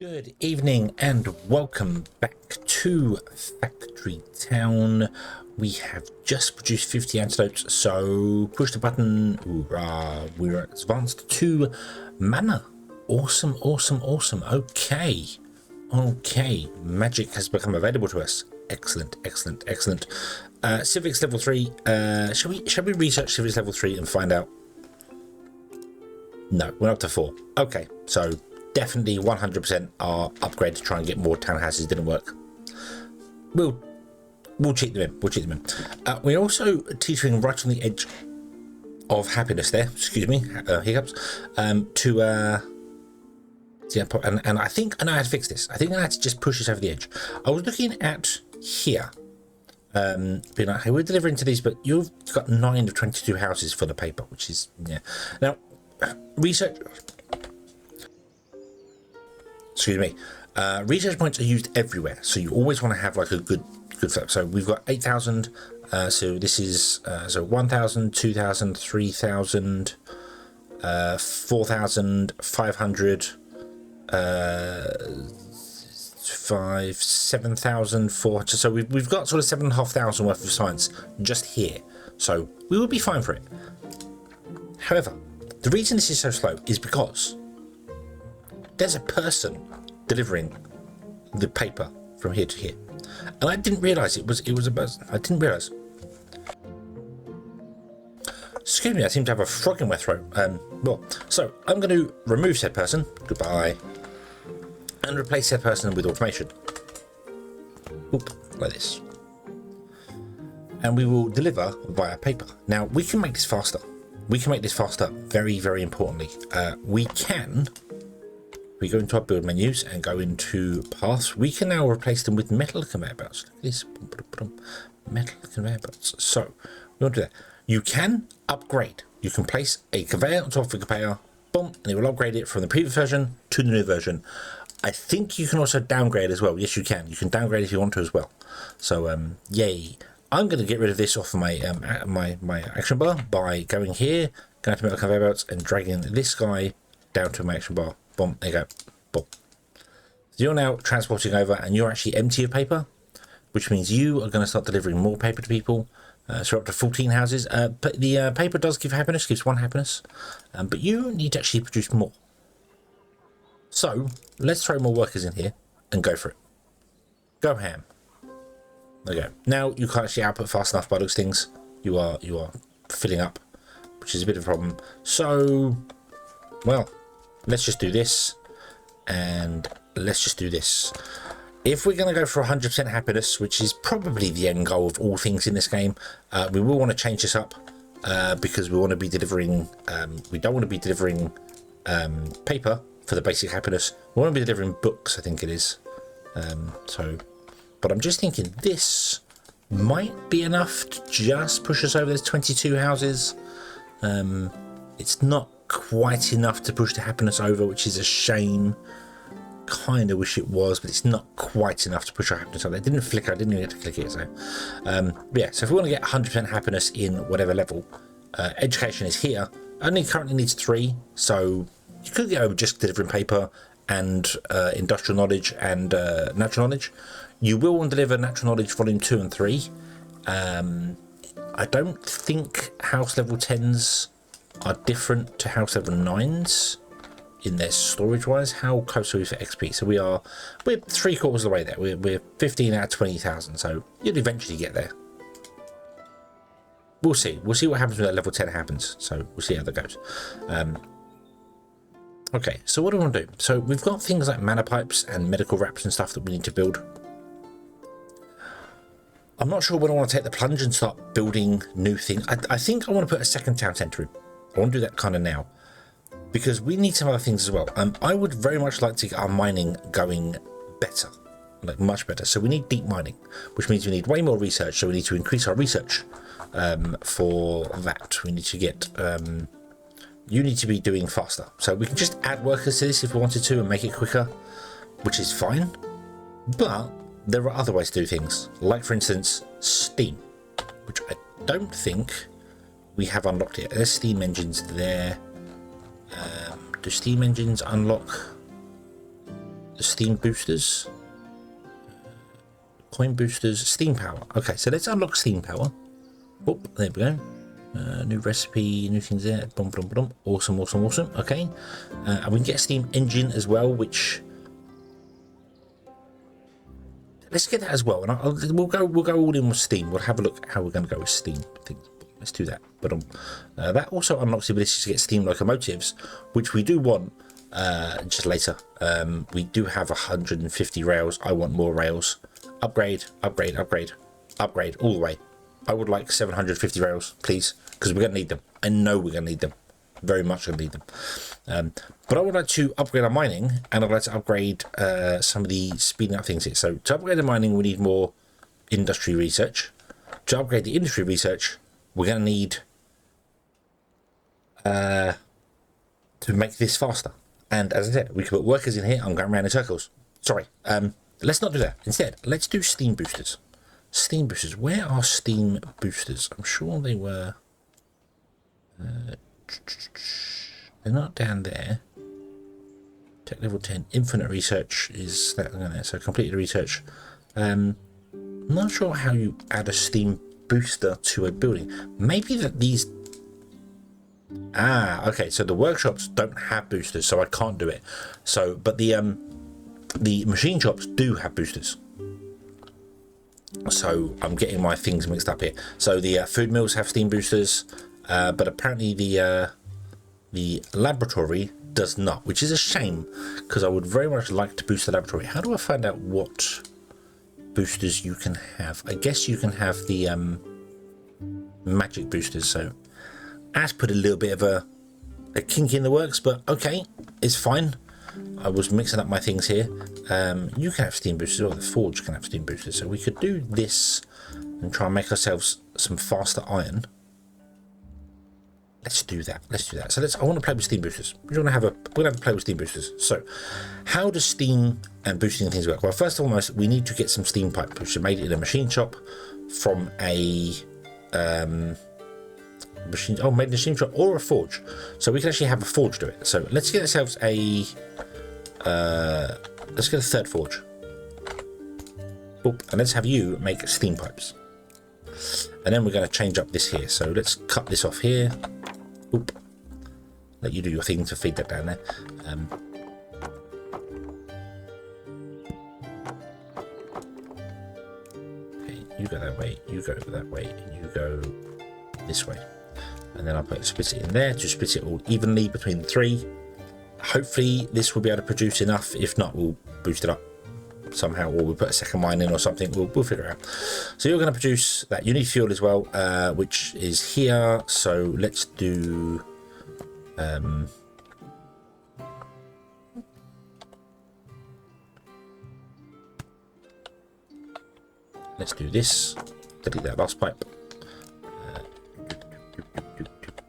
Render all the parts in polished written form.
Good evening and welcome back to Factory Town. We have just produced 50 antidotes, so push the button. Hoorah, we're advanced to mana. Awesome, awesome, awesome. Okay, magic has become available to us. Excellent, excellent, excellent. Civics level 3. Shall we research civics level 3 and find out? No, we're up to 4. Okay, so definitely 100% our upgrade to try and get more townhouses didn't work. We'll cheat them in. We're also teetering right on the edge of happiness there. Excuse me, hiccups. Yeah, and I think I know how to fix this. I think I had to just push this over the edge. I was looking at here, being like, hey, we're delivering to these, but you've got 9 of 22 houses for the paper, which is, yeah. Now, research. Excuse me. Research points are used everywhere, so you always want to have like a good flip. So we've got 8,000. So this is so 1,000, 2,000, 3,000, 4,000, 500, 7,400. So we've got sort of 7,500 worth of science just here. So we would be fine for it. However, the reason this is so slow is because there's a person delivering the paper from here to here, and I didn't realize it was a person. I didn't realize. Excuse me, I seem to have a frog in my throat. Well, so I'm going to remove said person. Goodbye. And replace said person with automation. Oop, like this. And we will deliver via paper. Now we can make this faster. We can make this faster. Very, very importantly, we go into our build menus and go into paths. We can now replace them with metal conveyor belts. Look at this, metal conveyor belts. So we want to do that. You can upgrade. You can place a conveyor on top of a conveyor, boom, and it will upgrade it from the previous version to the new version. I think you can also downgrade as well. Yes, you can. You can downgrade if you want to as well. So yay. I'm going to get rid of this off of my my action bar by going here, going to metal conveyor belts and dragging this guy down to my action bar. Boom, there you go. Boom. So you're now transporting over and you're actually empty of paper, which means you are going to start delivering more paper to people. So we're up to 14 houses. But the paper does give happiness, gives 1 happiness. But you need to actually produce more. So let's throw more workers in here and go for it. Go ham. There you go. Now you can't actually output fast enough by looks things. You are filling up, which is a bit of a problem. So, well, let's just do this, and let's just do this. If we're going to go for 100% happiness, which is probably the end goal of all things in this game, we will want to change this up because we want to be delivering. We don't want to be delivering paper for the basic happiness. We want to be delivering books, I think it is. But I'm just thinking this might be enough to just push us over those 22 houses. It's not quite enough to push the happiness over, which is a shame. Kind of wish it was, but it's not quite enough to push our happiness over. It didn't flicker. I didn't even get to click it. So yeah, so if we want to get 100% happiness in whatever level, education is here. Only currently needs 3, so you could get over just delivering paper and industrial knowledge and natural knowledge. You will want to deliver natural knowledge volume 2 and 3. I don't think house level 10s are different to house level 9s in their storage wise. How close are we for XP? So we're 3/4 of the way there. We're 15 out of 20,000, so you'll eventually get there. We'll see what happens when that level 10 happens, so we'll see how that goes. Okay, so what do we want to do? So we've got things like mana pipes and medical wraps and stuff that we need to build. I'm not sure when I want to take the plunge and start building new things. I think I want to put a second town centre in. I want to do that kind of now, because we need some other things as well. I would very much like to get our mining going better, like much better. So we need deep mining, which means we need way more research. So we need to increase our research for that. We need to get, you need to be doing faster. So we can just add workers to this if we wanted to and make it quicker, which is fine. But there are other ways to do things, like for instance, steam, which I don't think we have unlocked yet. There's steam engines there. Do steam engines unlock steam boosters. Coin boosters, steam power. Okay, so let's unlock steam power. Oh, there we go. New recipe, new things there. Boom, boom, boom. Awesome, awesome, awesome. Okay, and we can get a steam engine as well, which let's get that as well. And we'll go all in with steam. We'll have a look how we're going to go with steam things. Let's do that. But that also unlocks the ability to get steam locomotives, which we do want just later. We do have 150 rails. I want more rails. Upgrade, upgrade, upgrade, upgrade all the way. I would like 750 rails, please, because we're going to need them. I know we're going to need them. Very much going to need them. But I would like to upgrade our mining, and I'd like to upgrade some of the speeding up things here. So to upgrade the mining, we need more industry research. To upgrade the industry research, we're going to need to make this faster. And as I said, we can put workers in here. I'm going around in circles. Sorry. Let's not do that. Instead, let's do steam boosters. Steam boosters. Where are steam boosters? I'm sure they were... they're not down there. Tech level 10. Infinite research is that there. So completed research. I'm not sure how you add a steam booster to a building. Maybe that these... Ah, okay. So the workshops don't have boosters, so I can't do it. So, but the machine shops do have boosters. So I'm getting my things mixed up here. So the food mills have steam boosters, but apparently the laboratory does not, which is a shame, because I would very much like to boost the laboratory. How do I find out what boosters you can have? I guess you can have the magic boosters. So that's put a little bit of a kink in the works, but okay, it's fine. I was mixing up my things here. You can have steam boosters, or the forge can have steam boosters. So we could do this and try and make ourselves some faster iron. Let's do that. Let's do that. So I want to play with steam boosters. We're going to have a play with steam boosters. So how does steam and boosting things work? Well, first and foremost, we need to get some steam pipe, which are made in a machine shop from a machine. Oh, made in a machine shop or a forge. So we can actually have a forge do it. So let's get ourselves a let's get a third forge. Oop, and let's have you make steam pipes. And then we're going to change up this here. So let's cut this off here. Oop. Let you do your thing to feed that down there. Okay, you go that way, you go that way, and you go this way. And then I'll split it in there to split it all evenly between the three. Hopefully this will be able to produce enough. If not, we'll boost it up somehow, or we'll put a second mine in or something. We'll figure it out. So you're going to produce that. You need fuel as well, which is here. So let's do let's do this. Delete that last pipe.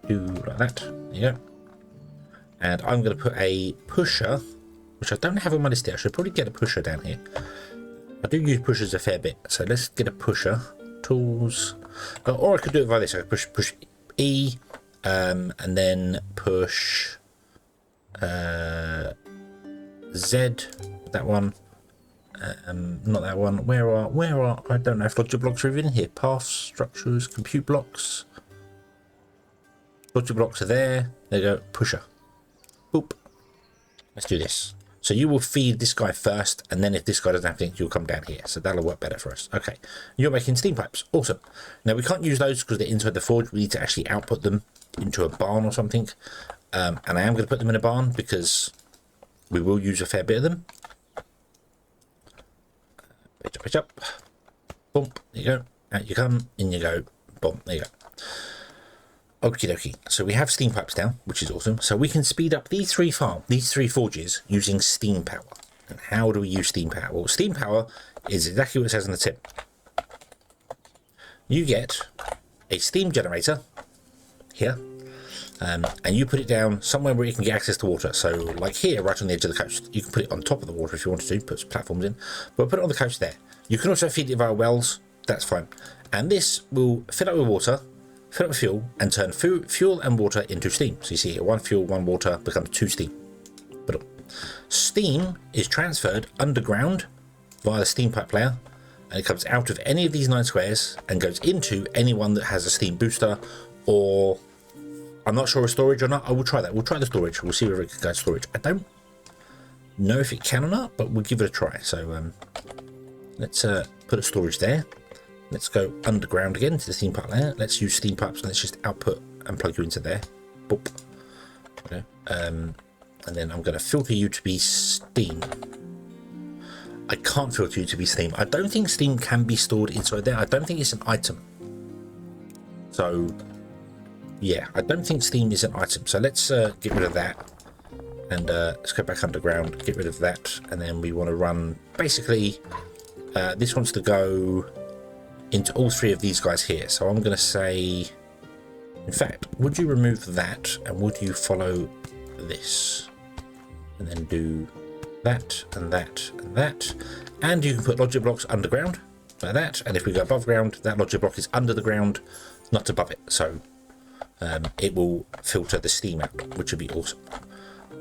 Like that. There you go. And I'm going to put a pusher, which I don't have on my list here. I should probably get a pusher down here. I do use pushers a fair bit, so let's get a pusher. Tools, or I could do it like this. I could push E, and then push Z. That one, not that one. Where are? I don't know if logic blocks are in here. Path structures, compute blocks. Logic blocks are there. There you go. Pusher. Boop. Let's do this. So you will feed this guy first, and then if this guy doesn't have anything, you'll come down here. So that'll work better for us. Okay. You're making steam pipes. Awesome. Now we can't use those because they're inside the forge. We need to actually output them into a barn or something. And I am going to put them in a barn because we will use a fair bit of them. Pitch up. Boom. There you go. Out you come. In you go. Boom. There you go. Okie dokie. So we have steam pipes down, which is awesome. So we can speed up these three forges using steam power. And how do we use steam power? Well, steam power is exactly what it says on the tip. You get a steam generator here, and you put it down somewhere where you can get access to water. So like here, right on the edge of the coast. You can put it on top of the water if you wanted to, put some platforms in, but put it on the coast there. You can also feed it via wells. That's fine. And this will fill up with water, fill up with fuel, and turn fuel and water into steam. So you see here, 1 fuel, 1 water becomes 2 steam. But Steam is transferred underground via the steam pipe layer, and it comes out of any of these 9 squares and goes into anyone that has a steam booster, or I'm not sure of storage or not. I will try that. We'll try the storage. We'll see whether it can go to storage. I don't know if it can or not, but we'll give it a try. So let's put a storage there. Let's go underground again to the steam pipe layer. Let's use steam pipes, and let's just output and plug you into there. Boop. Okay. And then I'm going to filter you to be steam. I can't filter you to be steam. I don't think steam can be stored inside there. I don't think it's an item. So yeah, I don't think steam is an item. So let's get rid of that, and let's go back underground, get rid of that, and then we want to run basically this wants to go into all 3 of these guys here. So I'm going to say, in fact, would you remove that, and would you follow this, and then do that and that and that, and you can put logic blocks underground like that, and if we go above ground, that logic block is under the ground, not above it, so it will filter the steam out, which would be awesome.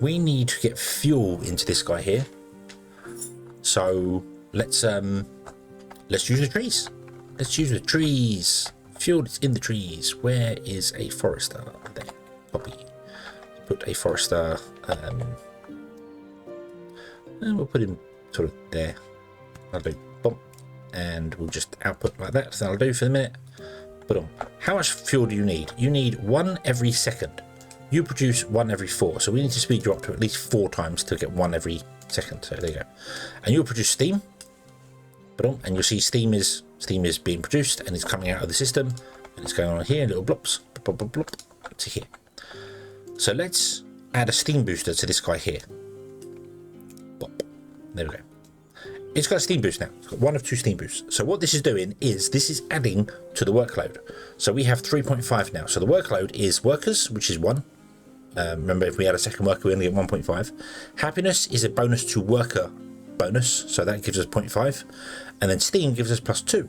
We need to get fuel into this guy here, so let's use the trees. Let's use the trees. Fuel is in the trees. Where is a forester? There. Copy. Put a forester. And we'll put him sort of there. That'll do. Boom. And we'll just output like that. So that'll do for the minute. Boom. How much fuel do you need? You need 1 every second. You produce 1 every 4. So we need to speed you up to at least 4 times to get 1 every second. So there you go. And you'll produce steam. Boom. And you'll see steam is being produced, and it's coming out of the system, and it's going on here, little blops, blop, blop, blop, to here. So let's add a steam booster to this guy here. Bop. There we go. It's got a steam boost now. It's got 1 of 2 steam boosts. So what this is doing is this is adding to the workload. So we have 3.5 now. So the workload is workers, which is 1. Remember, if we add a second worker, we only get 1.5. Happiness is a bonus to worker bonus, so that gives us 0.5, and then steam gives us +2.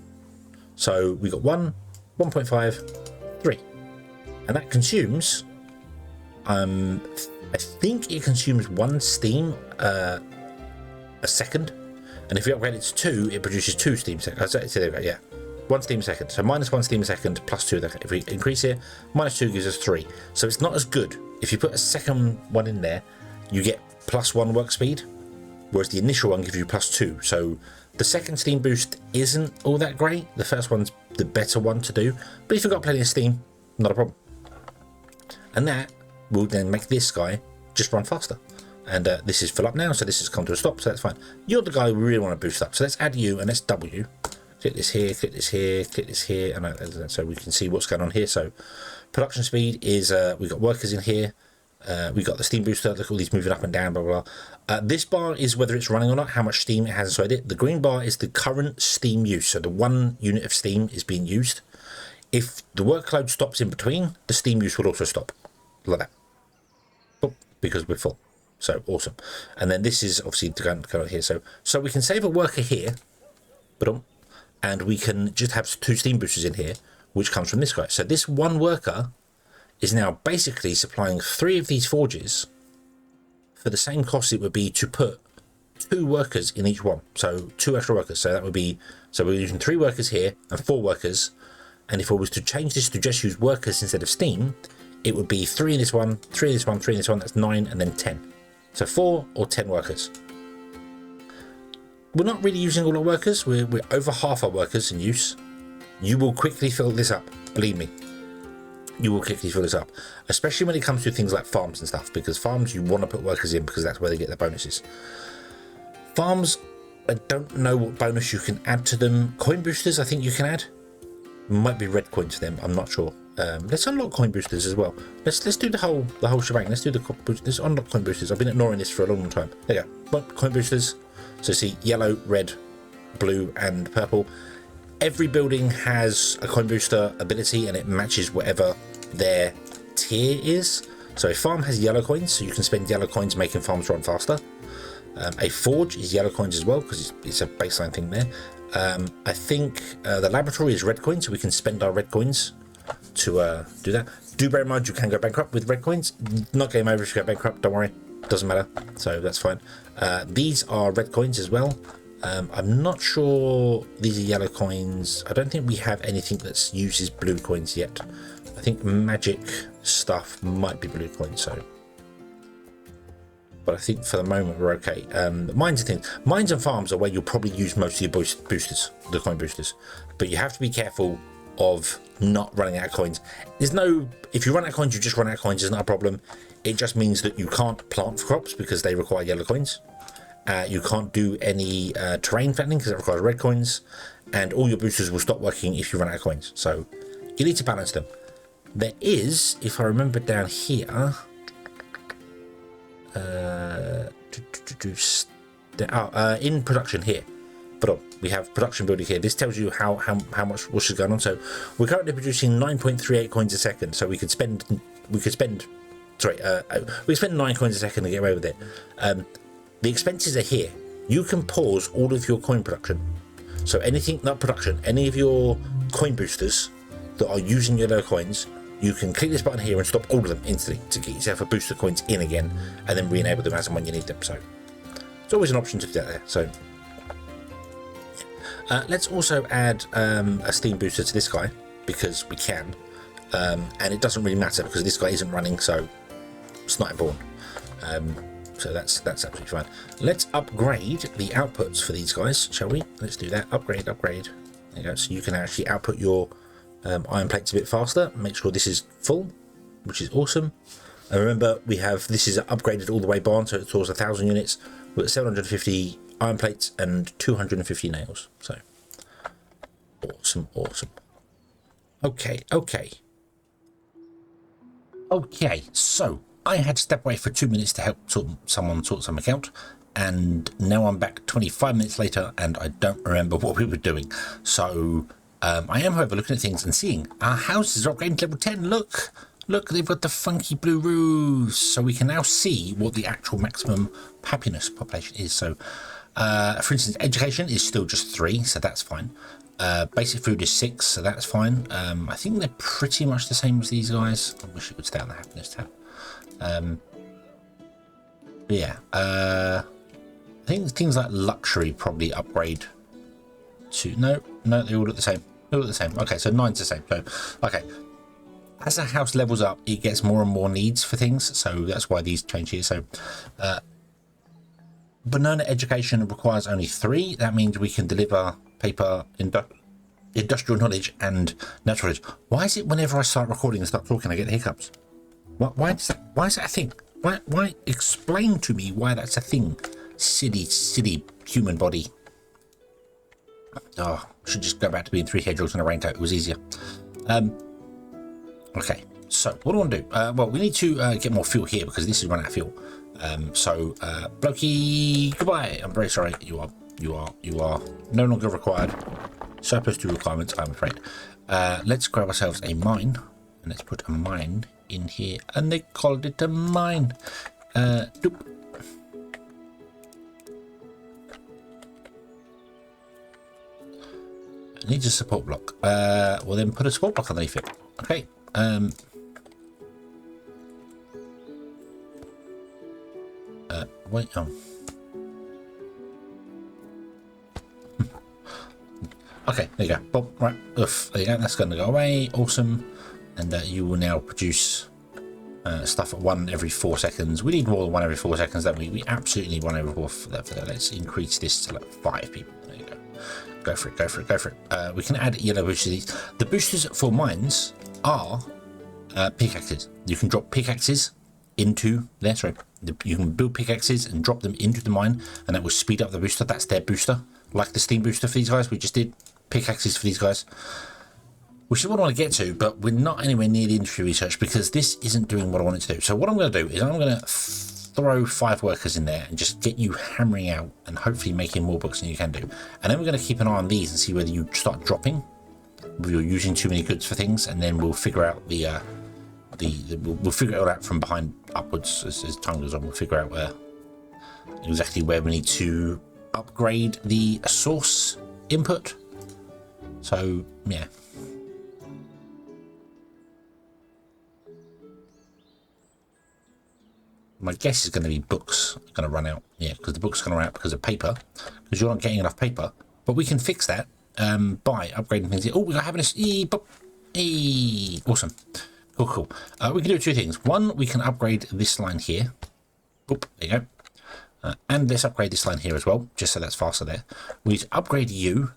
So we got 1, 1.5, 3, and that consumes. I think it consumes 1 steam a second, and if you upgrade it to 2, it produces 2 steam seconds. So there we go. Yeah, 1 steam a second. So -1 steam a second, +2. If we increase here, -2 gives us 3. So it's not as good. If you put a second one in there, you get +1 work speed, whereas the initial one gives you +2. So the second steam boost isn't all that great. The first one's the better one to do. But if you've got plenty of steam, not a problem. And that will then make this guy just run faster. And this is full up now, so this has come to a stop, so that's fine. You're the guy we really want to boost up. So let's add you, and let's double you. Click this here, click this here, click this here, and so we can see what's going on here. So production speed is, we've got workers in here. We got the steam booster. Look at all these moving up and down, blah, blah, blah. This bar is whether it's running or not, how much steam it has inside it. The green bar is the current steam use. So the 1 unit of steam is being used. If the workload stops in between, the steam use will also stop. Like that. Oh, because we're full. So awesome. And then this is obviously going on here. So we can save a worker here. And we can just have 2 steam boosters in here, which comes from this guy. So this 1 worker is now basically supplying 3 of these forges for the same cost it would be to put 2 workers in each one. So 2 extra workers. So that would be, so we're using 3 workers here and 4 workers. And if I was to change this to just use workers instead of steam, it would be 3 in this one, 3 in this one, 3 in this one. That's 9, and then 10. So 4 or 10 workers. We're not really using all our workers. We're over half our workers in use. You will quickly fill this up. Believe me. You will quickly fill this up, especially when it comes to things like farms and stuff, because farms you want to put workers in because that's where they get their bonuses. Farms, I don't know what bonus you can add to them. Coin boosters, I think you can add. Might be red coins to them. I'm not sure. Let's unlock coin boosters as well. Let's do the whole shebang. Let's do let's unlock coin boosters. I've been ignoring this for a long time. There you go. Coin boosters. So see yellow, red, blue, and purple. Every building has a coin booster ability, and it matches whatever their tier is. So a farm has yellow coins, so you can spend yellow coins making farms run faster. A forge is yellow coins as well, because it's a baseline thing there. I think the laboratory is red coins, so we can spend our red coins to do that. Do bear in mind you can go bankrupt with red coins. Not game over if you go bankrupt, don't worry. doesn't matter, so that's fine. These are red coins as well. I'm not sure these are yellow coins. I don't think we have anything that uses blue coins yet. I think magic stuff might be blue coins, so. But I think for the moment we're okay. Mines and things. Mines and farms are where you'll probably use most of your boosters, the coin boosters. But you have to be careful of not running out of coins. There's no, if you run out of coins, you just run out of coins. It's not a problem. It just means that you can't plant for crops because they require yellow coins. You can't do any terrain fattening because it requires red coins. And all your boosters will stop working if you run out of coins. So you need to balance them. There is, if I remember down here, in production here, but we have production building here. This tells you how much wash is going on. So we're currently producing 9.38 coins a second. So we could spend 9 coins a second to get away with it. The expenses are here. You can pause all of your coin production. So anything, not production, any of your coin boosters that are using yellow coins, you can click this button here and stop all of them instantly to get yourself a booster coins in again, and then re-enable them as and when you need them. So it's always an option to do that there. So let's also add a steam booster to this guy because we can, and it doesn't really matter because this guy isn't running, so it's not important. So that's absolutely fine. Let's upgrade the outputs for these guys, shall we? Let's do that. Upgrade. There you go. So you can actually output your iron plates a bit faster. Make sure this is full, which is awesome. And remember, we have, this is upgraded all the way barn, so it stores 1,000 units with 750 iron plates and 250 nails. So awesome. Okay. So I had to step away for 2 minutes to help someone sort something out, and now I'm back 25 minutes later and I don't remember what we were doing. So I am, however, looking at things and seeing our houses are upgrading to level 10. Look, they've got the funky blue roofs. So we can now see what the actual maximum happiness population is. So, for instance, education is still just 3, so that's fine. Basic food is 6, so that's fine. I think they're pretty much the same as these guys. I wish it would stay on the happiness tab. I think things like luxury probably upgrade to, no, they all look the same. Okay, so 9's the same. So, okay. As a house levels up, it gets more and more needs for things, so that's why these change here. So, banana education requires only 3. That means we can deliver paper, industrial knowledge, and natural knowledge. Why is it whenever I start recording and start talking, I get the hiccups? Why is that a thing? Why? Explain to me why that's a thing. Silly human body. Oh, should just go back to being 3 hedgehogs and a raincoat. It was easier. Okay, so what do I want to do? Well, we need to get more fuel here because this is run out of fuel. Blokey, goodbye. I'm very sorry. You are no longer required. Surplus to requirements, I'm afraid. Let's grab ourselves a mine and let's put a mine in here, and they called it a mine. Doop. Needs a support block. Well, then put a support block underneath it. Okay. Wait. Oh. Okay. There you go. Bob. Right. Oof. There you go. That's going to go away. Awesome. And you will now produce stuff at 1 every 4 seconds. We need more than 1 every 4 seconds, don't we? We absolutely need 1 every 4 for that. Let's increase this to like 5 people. There you go. Go for it. We can add yellow boosters. The boosters for mines are pickaxes. You can drop pickaxes into there. Sorry, you can build pickaxes and drop them into the mine, and that will speed up the booster. That's their booster, like the steam booster for these guys. We just did pickaxes for these guys, which is what I want to get to, but we're not anywhere near the industry research because this isn't doing what I want it to do. So what I'm going to do is I'm going to throw 5 workers in there and just get you hammering out and hopefully making more books than you can do. And then we're going to keep an eye on these and see whether you start dropping, if you're using too many goods for things, and then we'll figure out we'll figure it all out from behind upwards as time goes on. We'll figure out exactly where we need to upgrade the source input. So yeah. My guess is going to be books are going to run out. Yeah, because the books are going to run out because of paper. Because you're not getting enough paper. But we can fix that by upgrading things. Oh, we're having a... Awesome. Cool, cool. We can do two things. One, we can upgrade this line here. Oop, there you go. And let's upgrade this line here as well, just so that's faster there. We need to upgrade you.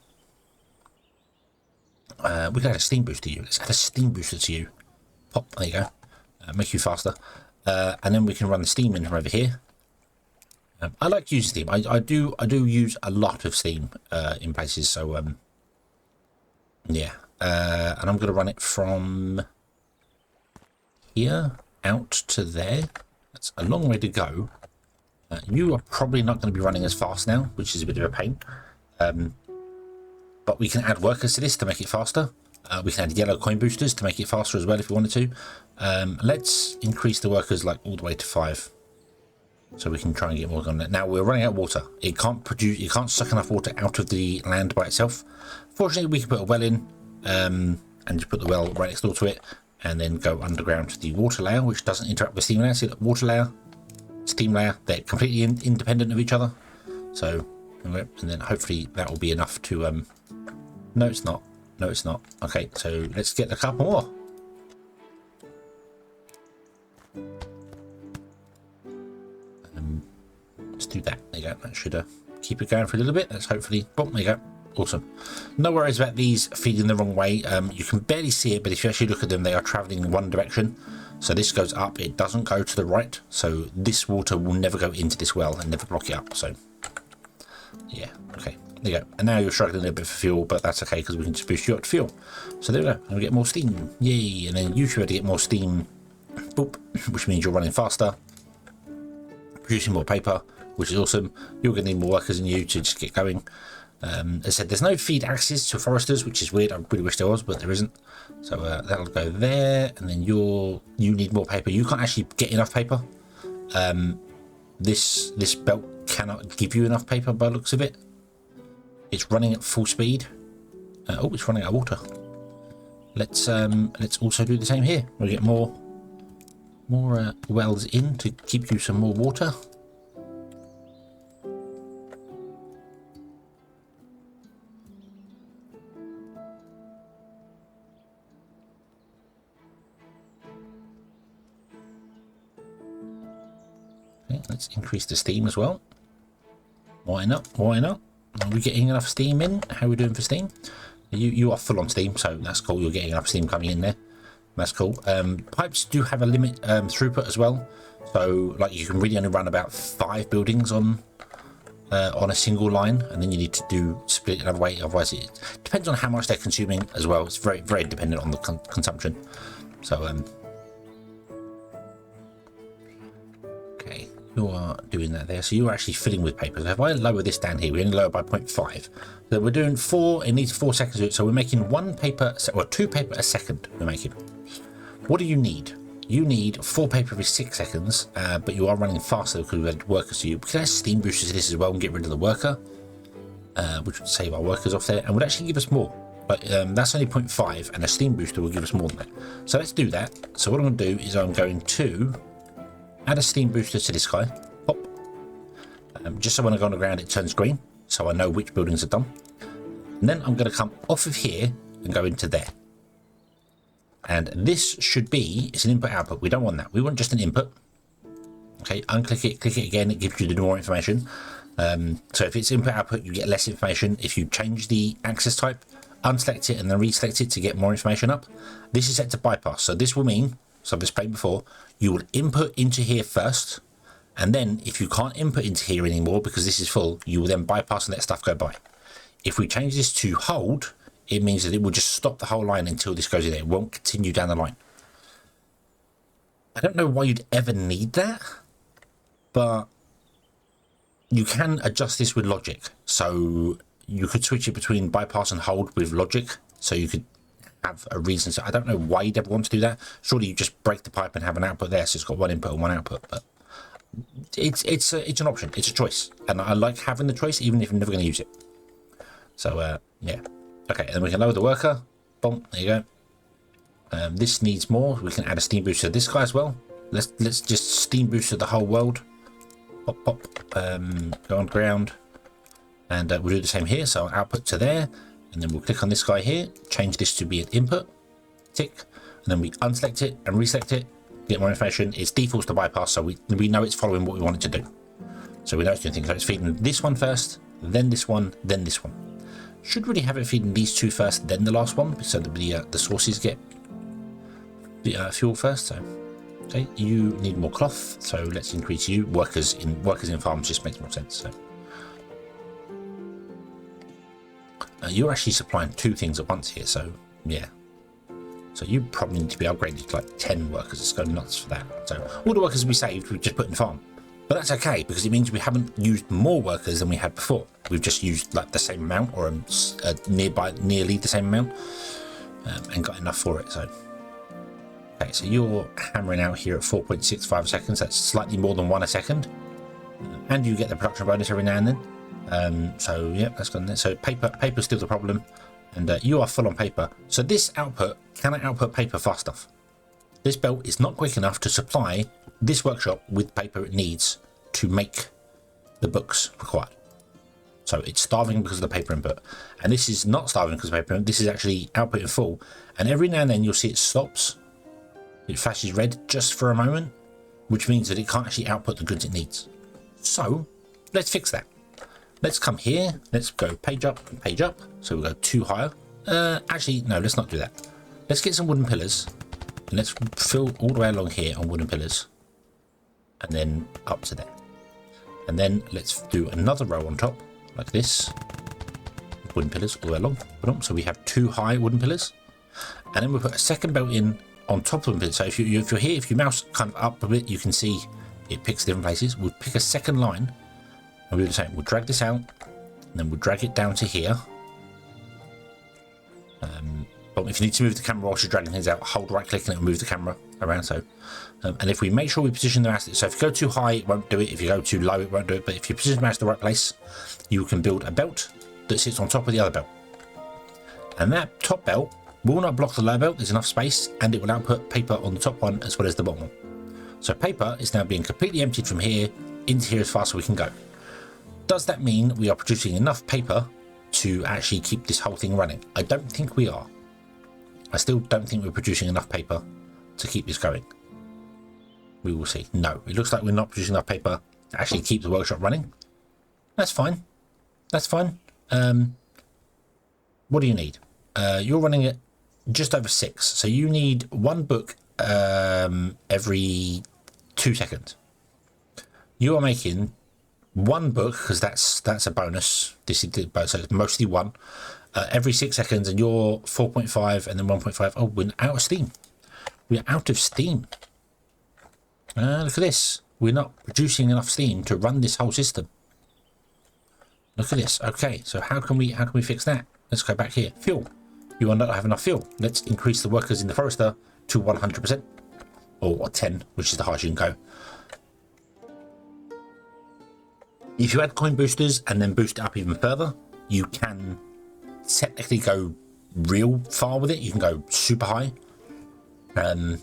We can add a steam booster to you. Let's add a steam booster to you. Pop, there you go. Make you faster. And then we can run the steam in from over here. I like using steam. I do use a lot of steam in places. So yeah. And I'm going to run it from here out to there. That's a long way to go. You are probably not going to be running as fast now, which is a bit of a pain. But we can add workers to this to make it faster. We can add yellow coin boosters to make it faster as well if we wanted to. Let's increase the workers like all the way to 5. So we can try and get more on that. Now we're running out of water. It can't suck enough water out of the land by itself. Fortunately, we can put a well in and just put the well right next door to it, and then go underground to the water layer, which doesn't interact with steam layer. See that water layer, steam layer, they're completely independent of each other. So, and then hopefully that will be enough to. No, it's not. No, it's not. Okay, so let's get a couple more. Let's do that. There you go. That should keep it going for a little bit. Let's hopefully. Boom, there you go. Awesome. No worries about these feeding the wrong way. You can barely see it, but if you actually look at them, they are traveling in one direction. So this goes up. It doesn't go to the right. So this water will never go into this well and never block it up. So yeah. Okay. There you go. And now you're struggling a little bit for fuel, but that's okay because we can just boost you up to fuel. So there we go. And we get more steam. Yay. And then you should be able to get more steam. Boop. Which means you're running faster. Producing more paper, which is awesome. You're going to need more workers than you to just get going. As I said, there's no feed access to foresters, which is weird. I really wish there was, but there isn't. So that'll go there, and then you need more paper. You can't actually get enough paper. This belt cannot give you enough paper by the looks of it. It's running at full speed. Oh, it's running out of water. Let's also do the same here. We'll get more wells in to keep you some more water. Okay, let's increase the steam as well. Why not? Why not? Are we getting enough steam in? How are we doing for steam? You are full on steam, so that's cool. You're getting enough steam coming in there. That's cool. Pipes do have a limit throughput as well. So like you can really only run about 5 buildings on a single line, and then you need to split it another way. Otherwise, it depends on how much they're consuming as well. It's very, very dependent on the consumption. So okay, you are doing that there. So you're actually filling with paper. So if I lower this down here, we only lower by 0.5. So we're doing 4. It needs 4 seconds to do it. So we're making 1 paper or 2 paper a second. We're making. What do you need? You need 4 paper every 6 seconds, but you are running faster because we've added workers to you. We can add steam boosters to this as well and get rid of the worker, which would save our workers off there and would actually give us more. But that's only 0.5, and a steam booster will give us more than that. So let's do that. So what I'm going to do is I'm going to add a steam booster to this guy. Pop. Just so when I go on the ground, it turns green, so I know which buildings are done. And then I'm going to come off of here and go into there. And this should be, it's an input output. We don't want that. We want just an input. Okay, unclick it, click it again. It gives you the more information. So if it's input output, you get less information. If you change the access type, unselect it and then reselect it to get more information up. This is set to bypass. So this will mean, so I've explained before, you will input into here first. And then if you can't input into here anymore because this is full, you will then bypass and let stuff go by. If we change this to hold, it means that it will just stop the whole line until this goes in there. It won't continue down the line. I don't know why you'd ever need that, but you can adjust this with logic. So you could switch it between bypass and hold with logic. So you could have a reason. So I don't know why you'd ever want to do that. Surely you just break the pipe and have an output there. So it's got 1 input and 1 output, but it's an option. It's a choice. And I like having the choice, even if I'm never going to use it. So yeah. Okay, and then we can lower the worker. Boom, there you go. This needs more. We can add a steam booster to this guy as well. Let's just steam booster the whole world. Pop, pop. Go on ground, and we'll do the same here. So output to there, and then we'll click on this guy here, change this to be an input, tick, and then we unselect it and reselect it. Get more information. It's defaults to bypass, so we know it's following what we want it to do. So we know it's doing things. So it's feeding this one first, then this one, then this one. Should really have it feeding these two first, then the last one, so that the sources get the fuel first. So okay, you need more cloth, so let's increase you. Workers in farms just makes more sense. So you're actually supplying two things at once here. So yeah. So you probably need to be upgraded to like 10 workers. It's going nuts for that. So all the workers we saved, we've just put in the farm. But that's okay, because it means we haven't used more workers than we had before. We've just used like the same amount, or nearly the same amount, and got enough for it. So okay, so you're hammering out here at 4.65 seconds. That's slightly more than 1 a second. And you get the production bonus every now and then. So yeah, that's gone there. So paper's still the problem. And you are full on paper. So this output cannot output paper fast enough. This belt is not quick enough to supply this workshop with paper it needs to make the books required. So it's starving because of the paper input. And this is not starving because of paper input. This is actually output in full. And every now and then you'll see it stops. It flashes red just for a moment, which means that it can't actually output the goods it needs. So let's fix that. Let's come here, let's go page up and page up. So we'll go 2 higher. Actually, no, let's not do that. Let's get some wooden pillars, and let's fill all the way along here on wooden pillars, and then up to there. And then let's do another row on top, like this. Wooden pillars all the way along. So we have 2 high wooden pillars. And then we'll put a second belt in on top of the pillars. So if you're here, if you mouse kind of up a bit, you can see it picks different places. We'll pick a second line. And we'll do the same. We'll drag this out, and then we'll drag it down to here. But if you need to move the camera whilst you're dragging things out, hold right click and it'll move the camera around. So, and if we make sure we position the mouse, so if you go too high, it won't do it. If you go too low, it won't do it. But if you position the mouse in the right place, you can build a belt that sits on top of the other belt. And that top belt will not block the lower belt. There's enough space, and it will output paper on the top one as well as the bottom one. So paper is now being completely emptied from here into here as fast as we can go. Does that mean we are producing enough paper to actually keep this whole thing running? I don't think we are. I still don't think we're producing enough paper to keep this going. We will see. No, it looks like we're not producing enough paper to actually keep the workshop running. That's fine. That's fine. What do you need? You're running it just over 6. So you need 1 book every 2 seconds. You are making 1 book, because that's a bonus. This is the bonus, so it's mostly 1 every 6 seconds, and you're 4.5 and then 1.5. Oh, we're out of steam. We're out of steam. Look at this. We're not producing enough steam to run this whole system. Look at this. Okay, so how can we fix that? Let's go back here. Fuel. You will not have enough fuel. Let's increase the workers in the forester to 100%, or 10, which is the highest you can go. If you add coin boosters and then boost it up even further, you can technically go real far with it. You can go super high. And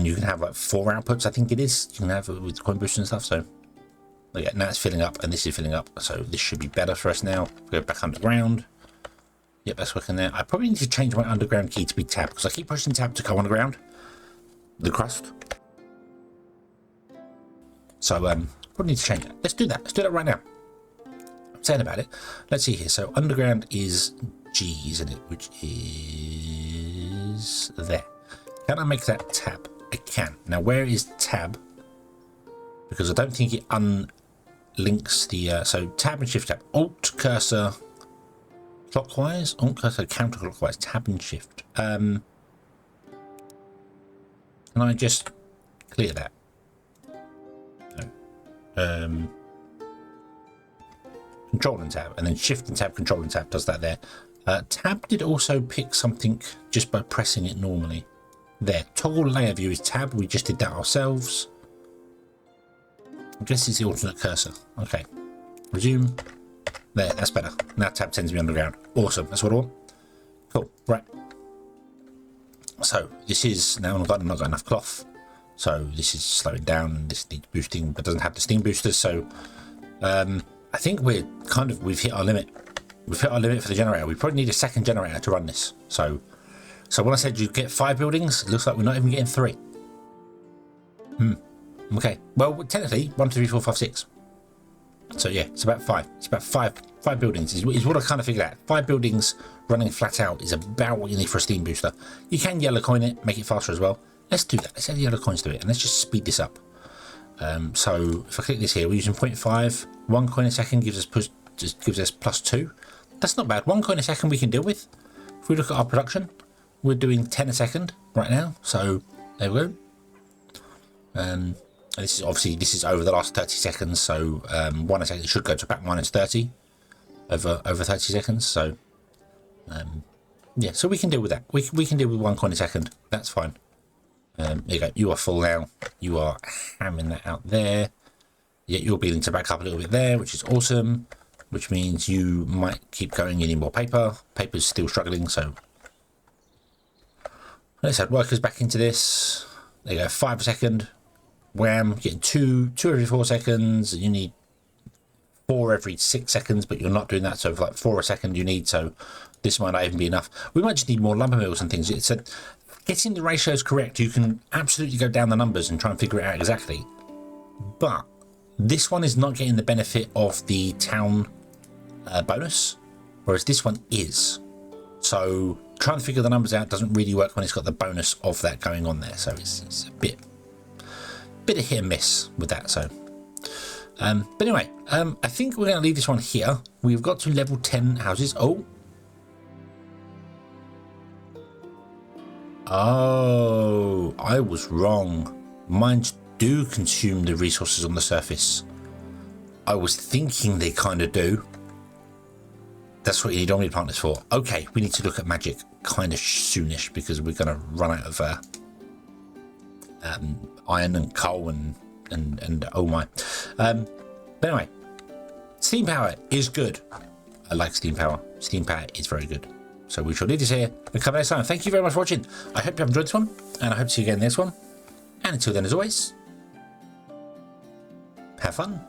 you can have like 4 outputs, I think it is. You can have it with coin boosters and stuff. So yeah, now it's filling up and this is filling up. So this should be better for us now. Go back underground. Yep, that's working there. I probably need to change my underground key to be tab, because I keep pushing tab to go underground. The crust. So probably need to change it. Let's do that. Let's do that right now. I'm saying about it. Let's see here. So underground is G, isn't it? Which is there. Can I make that tab? I can. Now where is tab? Because I don't think it unlinks the so tab and shift tab. Alt cursor clockwise, alt cursor counterclockwise, tab and shift. Can I just clear that? No. Control and tab, and then shift and tab, control and tab does that there. Tab did also pick something just by pressing it normally. There, toggle layer view is tab. We just did that ourselves. I guess it's the alternate cursor. Okay, resume. There, that's better. Now tab sends me underground. Awesome, that's what I want. Cool, right. So this is now I've not got enough cloth. So this is slowing down, and this needs boosting, but doesn't have the steam boosters. So I think we've hit our limit. We've hit our limit for the generator. We probably need a second generator to run this. So when I said you get 5 buildings, it looks like we're not even getting 3. Okay. Well, technically 1, 2, 3, 4, 5, 6. So yeah, it's about 5. It's about five buildings is what I kind of figured out. 5 buildings running flat out is about what you need for a steam booster. You can yellow coin it, make it faster as well. Let's do that. Let's add the yellow coins to it, and let's just speed this up. So if I click this here, we're using 0.5. 1 coin a second gives us +2. That's not bad. 1 coin a second we can deal with. If we look at our production, we're doing 10 a second right now. So there we go. And this is over the last 30 seconds. So 1 a second should go to about -30 over 30 seconds. So yeah, so we can deal with that. We can deal with 1 coin a second. That's fine. There you go. You are full now. You are hamming that out there. Yeah, you're beginning to back up a little bit there, which is awesome. Which means you might keep going. You need more paper. Paper's still struggling, so let's add workers back into this. There you go. 5 a second. Wham! Getting two every 4 seconds. You need 4 every 6 seconds, but you're not doing that. So for like 4 a second you need. So this might not even be enough. We might just need more lumber mills and things. It's getting the ratios correct. You can absolutely go down the numbers and try and figure it out exactly. But this one is not getting the benefit of the town bonus, whereas this one is. So trying to figure the numbers out doesn't really work when it's got the bonus of that going on there. So it's a bit of hit and miss with that. So but anyway, I think we're going to leave this one here. We've got to level 10 houses. Oh, I was wrong. Mines do consume the resources on the surface. I was thinking they kind of do. That's what you need omni planters for. Okay, we need to look at magic kind of soonish because we're going to run out of iron and coal and oh my. But anyway, steam power is good. I like steam power. Steam power is very good. So we shall leave this here and come next time. Thank you very much for watching. I hope you have enjoyed this one, and I hope to see you again in this one. And until then, as always, have fun.